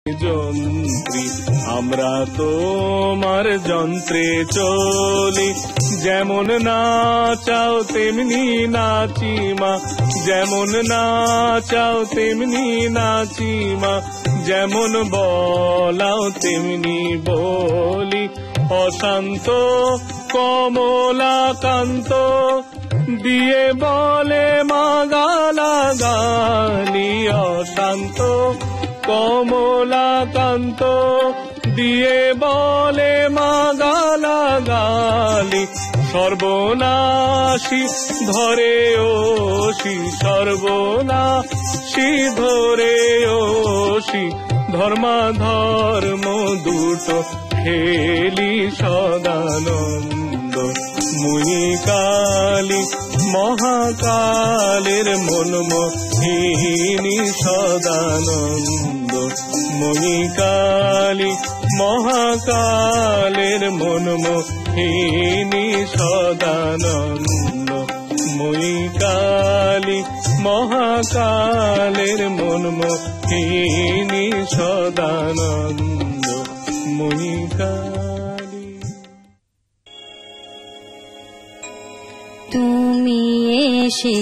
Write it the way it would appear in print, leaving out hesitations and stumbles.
যন্ত্রী আমরা তোমার যন্ত্রে চলি, যেমন নাচাও তেমনি নাচি মা, যেমন নাচাও তেমনি নাচি মা, যেমন বলাও তেমনি বলি। অশান্ত কমলাকান্ত দিয়ে বলে মা গালাগালি, অশান্ত কমলাকান্ত দিয়ে বলে মা গালাগালি। সর্বনাশী ধরে ওষি, সর্বনাশী ধরে ওষি, ধর্মাধর্ম দুটো খেলি সদানন্দ। মুই কালী মহাকালের মনমোহিনী সদানন্দ, মুই কালী মহাকালের মনমোহিনী সদানন্দ, মুই কালী মহাকালের মনমোহিনী সদানন্দ, মুই কালী। তুমি এসে